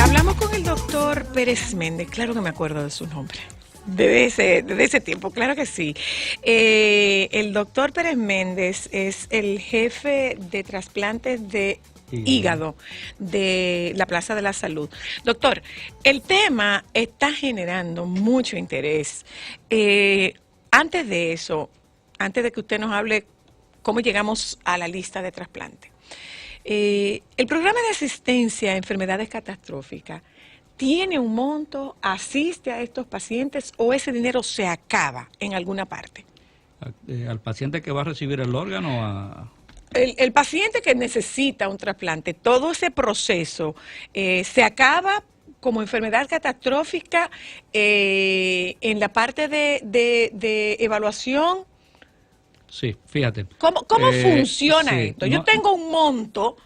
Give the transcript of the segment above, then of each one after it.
Hablamos con el doctor Pérez Méndez, claro que me acuerdo de su nombre. Desde ese tiempo, claro que sí. El doctor Pérez Méndez es el jefe de trasplantes de hígado de la Plaza de la Salud. Doctor, el tema está generando mucho interés. Antes de eso, antes de que usted nos hable cómo llegamos a la lista de trasplantes, el programa de asistencia a enfermedades catastróficas ¿tiene un monto, asiste a estos pacientes o ese dinero se acaba en alguna parte? ¿Al paciente que va a recibir el órgano? El paciente que necesita un trasplante, todo ese proceso se acaba como enfermedad catastrófica en la parte de evaluación. Sí, fíjate. ¿Cómo funciona sí, esto? Yo tengo un monto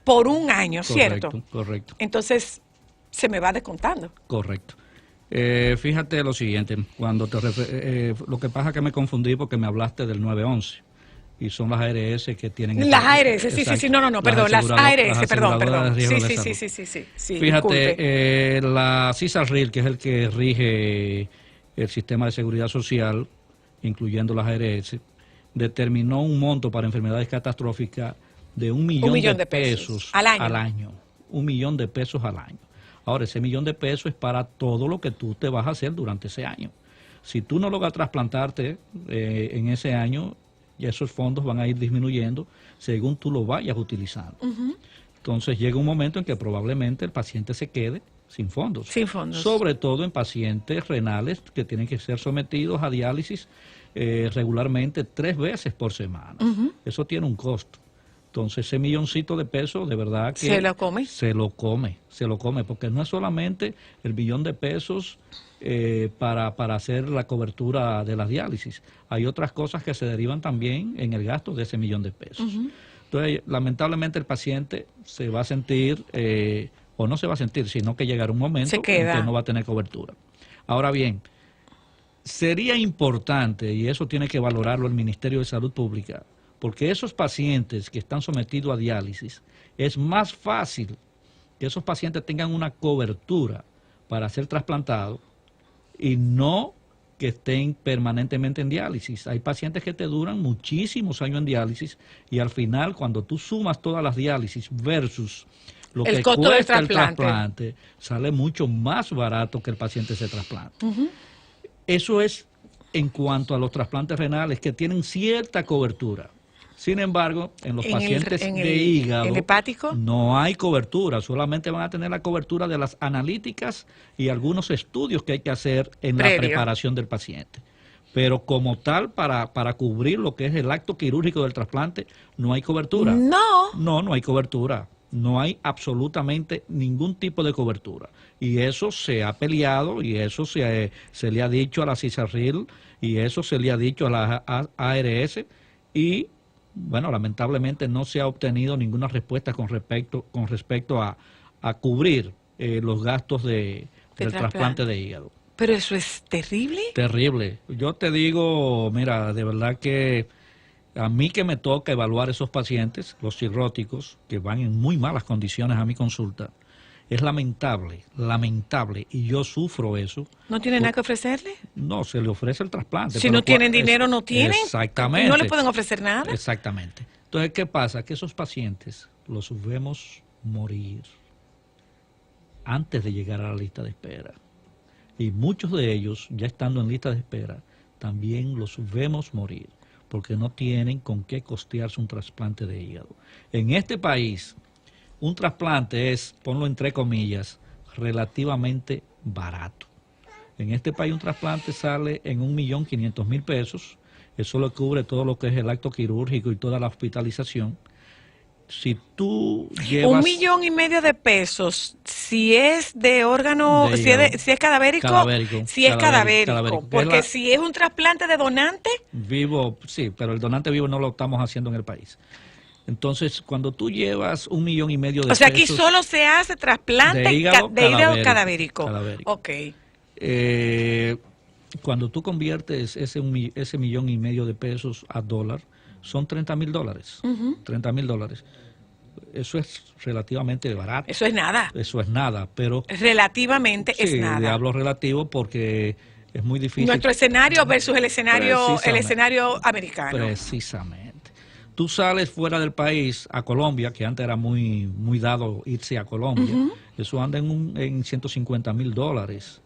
por un año, ¿cierto? Correcto. Entonces, se me va descontando. Correcto. Fíjate lo siguiente, cuando lo que pasa es que me confundí porque me hablaste del 911 y son las ARS que tienen... Las ARS, sí, no, perdón, las ARS, perdón. Sí. Fíjate, la CISARRIL, que es el que rige el sistema de seguridad social, incluyendo las ARS, determinó un monto para enfermedades catastróficas de $1 millón de pesos al año. $1 millón de pesos al año. Ahora, ese $1 millón de pesos es para todo lo que tú te vas a hacer durante ese año. Si tú no logras trasplantarte en ese año, ya esos fondos van a ir disminuyendo según tú lo vayas utilizando. Entonces llega un momento en que probablemente el paciente se quede sin fondos. Sin fondos. Sobre todo en pacientes renales que tienen que ser sometidos a diálisis regularmente 3 veces por semana. Eso tiene un costo. Entonces ese milloncito de pesos de verdad que... ¿Se lo come? Se lo come, porque no es solamente el $1 millón de pesos para hacer la cobertura de las diálisis. Hay otras cosas que se derivan también en el gasto de ese $1 millón de pesos. Entonces, lamentablemente el paciente se va a sentir, o no se va a sentir, sino que llegará un momento en que no va a tener cobertura. Ahora bien, sería importante, y eso tiene que valorarlo el Ministerio de Salud Pública, porque esos pacientes que están sometidos a diálisis, es más fácil que esos pacientes tengan una cobertura para ser trasplantados y no que estén permanentemente en diálisis. Hay pacientes que te duran muchísimos años en diálisis y al final, cuando tú sumas todas las diálisis versus lo que cuesta el trasplante, sale mucho más barato que el paciente se trasplante. Eso es en cuanto a los trasplantes renales que tienen cierta cobertura. Sin embargo, en los pacientes de hígado ¿el hepático? No hay cobertura, solamente van a tener la cobertura de las analíticas y algunos estudios que hay que hacer en la preparación del paciente. Pero como tal, para cubrir lo que es el acto quirúrgico del trasplante, no hay cobertura. No hay cobertura. No hay absolutamente ningún tipo de cobertura. Y eso se ha peleado y eso se le ha dicho a la CISARRIL y eso se le ha dicho a la ARS y... bueno, lamentablemente no se ha obtenido ninguna respuesta con respecto a cubrir los gastos del trasplante de hígado. Pero eso es terrible. Terrible. Yo te digo, mira, de verdad que a mí que me toca evaluar esos pacientes, los cirróticos, que van en muy malas condiciones a mi consulta, es lamentable, y yo sufro eso. ¿No tienen nada que ofrecerle? No, se le ofrece el trasplante. Si no tienen dinero, no tienen. Exactamente. No le pueden ofrecer nada. Exactamente. Entonces, ¿qué pasa? Que esos pacientes los vemos morir antes de llegar a la lista de espera. Y muchos de ellos, ya estando en lista de espera, también los vemos morir, porque no tienen con qué costearse un trasplante de hígado. En este país... un trasplante es, ponlo entre comillas, relativamente barato. En este país un trasplante sale en $1.500.000. Eso le cubre todo lo que es el acto quirúrgico y toda la hospitalización. Si tú llevas... $1.5 millones de pesos, si es de órgano, si es cadavérico, porque si es un trasplante de donante... Vivo, sí, pero el donante vivo no lo estamos haciendo en el país. Entonces, cuando tú llevas $1,5 millones de pesos... O sea, aquí solo se hace trasplante de hígado cadavérico. Ok. Cuando tú conviertes ese $1,5 millones de pesos a dólar, son $30,000. $30,000. eso es relativamente barato. Eso es nada. Eso es nada, pero... Relativamente Sí, es nada. hablo relativo porque es muy difícil. Nuestro escenario versus el escenario americano. Precisamente. Tú sales fuera del país, a Colombia, que antes era muy dado irse a Colombia, eso anda en $150,000.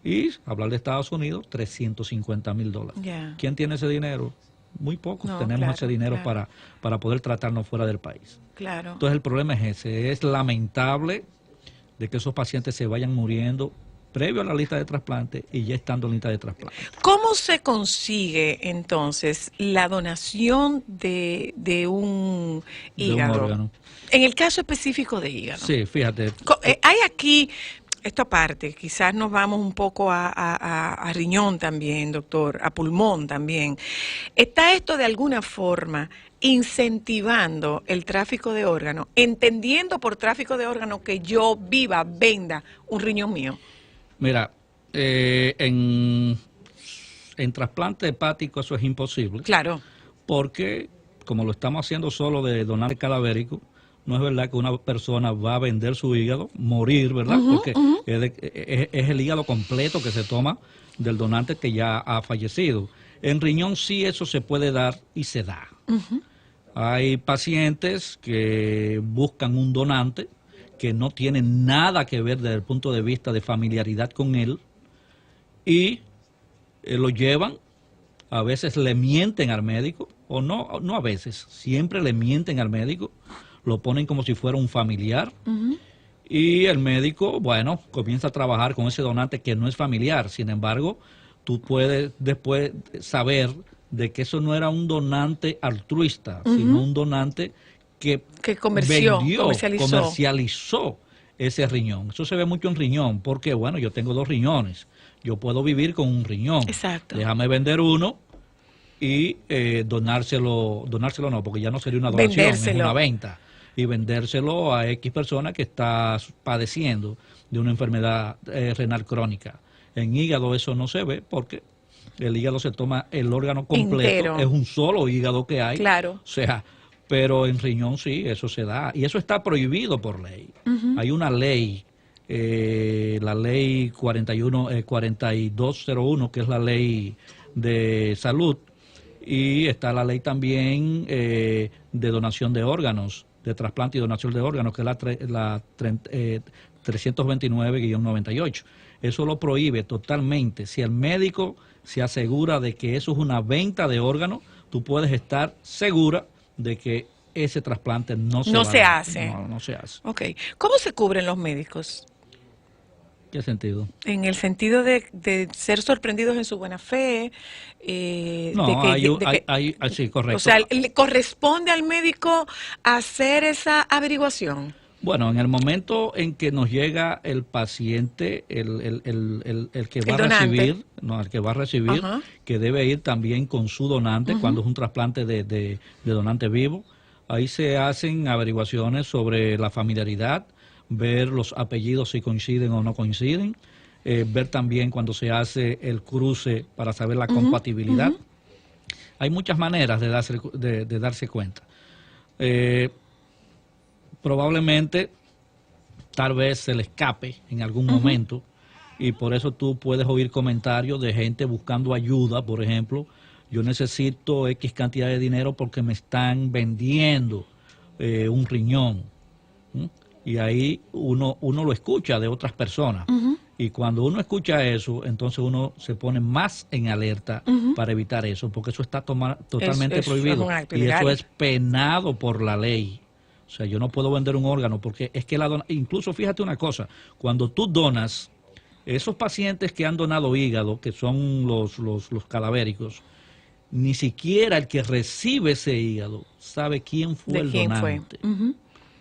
Y hablar de Estados Unidos, $350,000. Yeah. ¿Quién tiene ese dinero? Muy pocos tenemos claro, ese dinero claro. para poder tratarnos fuera del país. Claro. Entonces el problema es ese. Es lamentable de que esos pacientes se vayan muriendo previo a la lista de trasplante y ya estando en lista de trasplante. ¿Cómo se consigue entonces la donación de un hígado? De un órgano. En el caso específico de hígado. Sí, fíjate. Hay aquí, esto aparte, quizás nos vamos un poco a riñón también, doctor, a pulmón también. ¿Está esto de alguna forma incentivando el tráfico de órganos, entendiendo por tráfico de órganos que yo venda un riñón mío? Mira, en trasplante hepático eso es imposible. Claro. Porque como lo estamos haciendo solo de donante cadavérico, no es verdad que una persona va a vender su hígado, morir, ¿verdad? Porque es el hígado completo que se toma del donante que ya ha fallecido. En riñón sí eso se puede dar y se da. Hay pacientes que buscan un donante que no tiene nada que ver desde el punto de vista de familiaridad con él y lo llevan, a veces le mienten al médico, o no a veces, siempre le mienten al médico, lo ponen como si fuera un familiar y el médico, bueno, comienza a trabajar con ese donante que no es familiar. Sin embargo, tú puedes después saber de que eso no era un donante altruista, sino un donante que comercializó ese riñón. Eso se ve mucho en riñón, porque bueno, yo tengo 2 riñones, yo puedo vivir con un riñón. Exacto. Déjame vender uno y donárselo no, porque ya no sería una donación, es una venta. Y vendérselo a X persona que está padeciendo de una enfermedad renal crónica. En hígado eso no se ve porque el hígado se toma el órgano completo, entero. Es un solo hígado que hay. Claro. O sea, pero en riñón sí, eso se da. Y eso está prohibido por ley. Hay una ley, la ley 4201, que es la ley de salud, y está la ley también de donación de órganos, de trasplante y donación de órganos, que es la 329-98. Eso lo prohíbe totalmente. Si el médico se asegura de que eso es una venta de órganos, tú puedes estar segura de que ese trasplante no se hace. No se hace. Ok. ¿Cómo se cubren los médicos? ¿Qué sentido? En el sentido de ser sorprendidos en su buena fe. Sí, correcto. O sea, ¿le corresponde al médico hacer esa averiguación? Bueno, en el momento en que nos llega el paciente, el que va a recibir, el que va a recibir, que debe ir también con su donante, cuando es un trasplante de donante vivo, ahí se hacen averiguaciones sobre la familiaridad, ver los apellidos si coinciden o no coinciden, ver también cuando se hace el cruce para saber la compatibilidad. Hay muchas maneras de darse cuenta. Probablemente, tal vez se le escape en algún momento y por eso tú puedes oír comentarios de gente buscando ayuda, por ejemplo, yo necesito X cantidad de dinero porque me están vendiendo un riñón. Y ahí uno lo escucha de otras personas. Y cuando uno escucha eso, entonces uno se pone más en alerta para evitar eso, porque eso está totalmente prohibido. Y eso es penado por la ley. O sea, yo no puedo vender un órgano porque es que incluso fíjate una cosa, cuando tú donas, esos pacientes que han donado hígado, que son los cadavéricos, ni siquiera el que recibe ese hígado sabe quién fue el donante.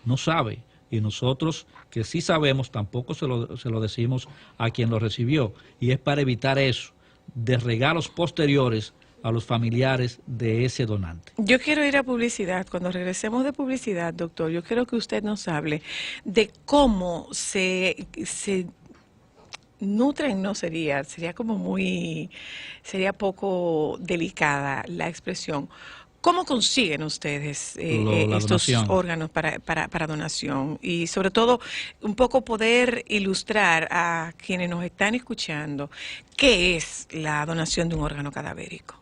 No sabe. Y nosotros, que sí sabemos, tampoco se lo decimos a quien lo recibió. Y es para evitar eso, de regalos posteriores a los familiares de ese donante. Yo quiero ir a publicidad. Cuando regresemos de publicidad, doctor, yo quiero que usted nos hable de cómo se nutren, no sería como sería poco delicada la expresión. ¿Cómo consiguen ustedes La estos donación. órganos para donación? Y sobre todo, un poco poder ilustrar a quienes nos están escuchando qué es la donación de un órgano cadavérico.